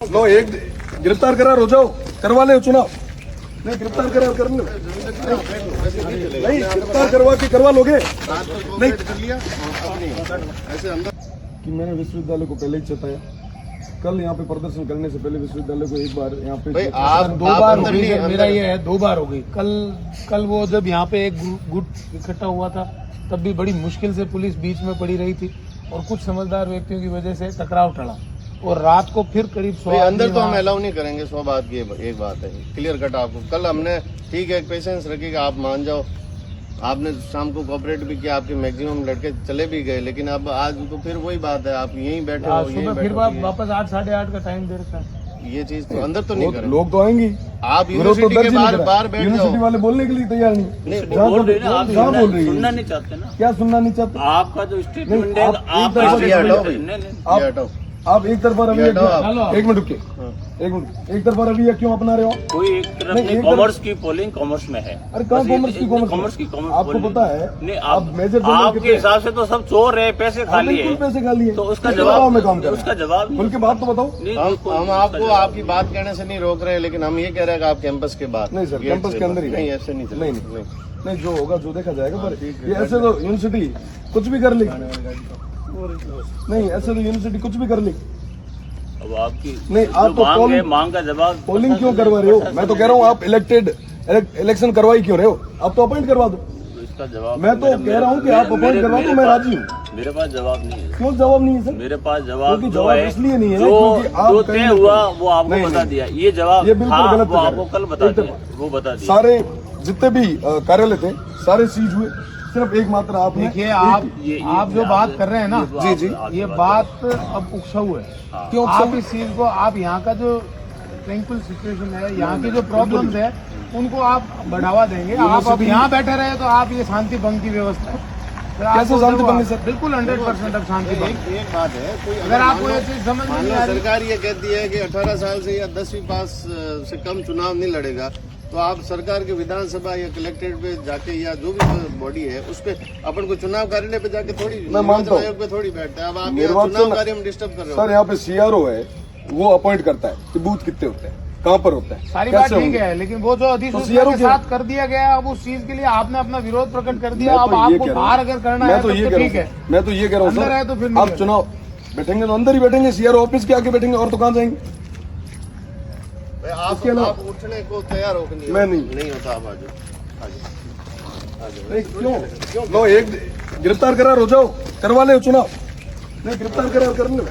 लो एक गिरफ्तार करा हो जाओ, करवा ले चुनाव। नहीं गिरफ्तार करा कर लो, नहीं गिरफ्तार करवा लोगे नहीं कि मैंने विश्वविद्यालय को पहले ही चेताया। कल यहाँ पे प्रदर्शन करने से पहले विश्वविद्यालय को एक बार यहाँ पे दो बार हो गई। मेरा ये है 2 बार हो गई। कल वो जब यहाँ पे एक गुट इकट्ठा हुआ था तब भी बड़ी मुश्किल से पुलिस बीच में पड़ी रही थी और कुछ समझदार व्यक्तियों की वजह से टकराव टला। और रात को फिर करीब 100 अंदर तो हम अलाउ नहीं करेंगे। 100 बात की एक बात है क्लियर कट आपको। कल हमने ठीक है पेशेंस रखिएगा, आप मान जाओ, आपने शाम को कोऑपरेट भी किया, आपके मैक्सिमम लड़के चले भी गए, लेकिन अब आज तो फिर वही बात है, आप यहीं बैठे हो, यहीं बैठे फिर वापस 8 साढ़े 8 का टाइम दे रखा है। ये चीज तो अंदर तो नहीं करें। लोग तो आएंगे, आप यूनिवर्सिटी के बाहर बैठ जाओ। यूनिवर्सिटी वाले बोलने के लिए तैयार नहीं। जहाँ बोल रही है सुनना नहीं चाहते ना। क्या सुनना नहीं चाहते? आपका जो स्टेटमेंट है आप एक तरफा रवैया, एक मिनट रुकिए, एक तरफा रवैया क्यों अपना रहे हो? कोई एक तरफ नहीं, कॉमर्स की पोलिंग कॉमर्स में है। अरे कहाँ कॉमर्स की आपको पता है? नहीं, आप मेजर आपके हिसाब से तो सब चोर है, पैसे खाली है, पैसे खाली है, तो उसका जवाब में काम कर, उसका जवाब उनकी बात तो बताओ। हम आपको आपकी बात कहने से नहीं रोक रहे, लेकिन हम ये कह रहे हैं कि आप कैंपस के बाहर नहीं सर, कैंपस के अंदर ही नहीं, ऐसे नहीं नहीं जो होगा जो देखा जाएगा। पर ये ऐसे तो यूनिवर्सिटी कुछ भी कर ली, नहीं ऐसे तो यूनिवर्सिटी कुछ भी कर ली। अब आपकी नहीं आप तो मांग का जवाब पोलिंग क्यों करवा रहे हो? मैं तो कह रहा हूँ आप इलेक्शन करवाई क्यों रहे हो? आप तो अपॉइंट करवा दो। तो इसका जवाब मैं तो कह रहा हूँ कि आप अपॉइंट करवा दो, मैं राजी हूँ। मेरे पास जवाब नहीं है। क्यों जवाब नहीं है सर? मेरे पास जवाब जो है इसलिए नहीं है जो तय हुआ वो आपको बता दिया। ये जवाब ये बिल्कुल गलत वो आपको कल बता दिया, वो बता दिया। सारे जितने भी कार्यालय थे सारे सीज हुए, सिर्फ एक आपने देखिए आप जो बात कर रहे हैं ना, जी ये बात अब उकसाऊ है। क्यों आप इस चीज को, आप यहाँ का जो ट्रैंक्विल सिचुएशन है, यहाँ की जो प्रॉब्लम्स है उनको आप बढ़ावा देंगे। आप अब यहाँ बैठे रहे तो आप ये शांति भंग की व्यवस्था कैसे शांति भंग? सर बिल्कुल 100% अब शांति भंग। एक बात है, कोई अगर आपको ये चीज समझ में नहीं आ रही, सरकार ये कहती है कि 18 साल से या 10वीं पास से कम चुनाव नहीं लड़ेगा, तो आप सरकार के विधानसभा या कलेक्ट्रेट पे जाके या जो भी बॉडी है उस पे अपन को चुनाव कार्यालय पे जाके थोड़ी आयोग पे थोड़ी बैठता है। अब आप चुनाव कार्य में डिस्टर्ब कर रहे हो। सर यहाँ पे सीआरओ है, वो अपॉइंट करता है कि बूथ कितने होते हैं, कहाँ पर होता है। सारी बात ठीक है, लेकिन वो जो अधिसूचना के साथ कर दिया गया, अब उस चीज के लिए आपने अपना विरोध प्रकट कर दिया। अब आपको बाहर अगर करना है तो ठीक है, मैं तो ये कह रहा हूँ अंदर है तो फिर आप चुनाव बैठेंगे तो अंदर ही बैठेंगे, सीआरओ ऑफिस के आगे बैठेंगे, और तो कहाँ जाएंगे? आप उठने को तैयार हो? मैं नहीं होता। आप नहीं क्यों? लो एक गिरफ्तार करा हो जाओ, करवा ले चुनाव। नहीं गिरफ्तार करा कर लो,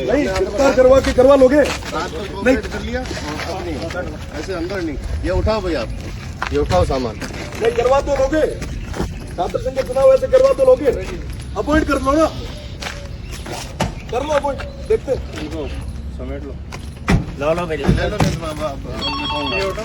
नहीं गिरफ्तार करवा लोगे नहीं कर लिया ऐसे अंदर नहीं। ये उठाओ भाई, आप ये उठाओ सामान। नहीं करवा तो लोगे, छात्र संघ का चुनाव ऐसे करवा तो लोगे? अपॉइंट कर लो ना, कर लो अपॉइंट, देखते समेट लो, लो ले लो।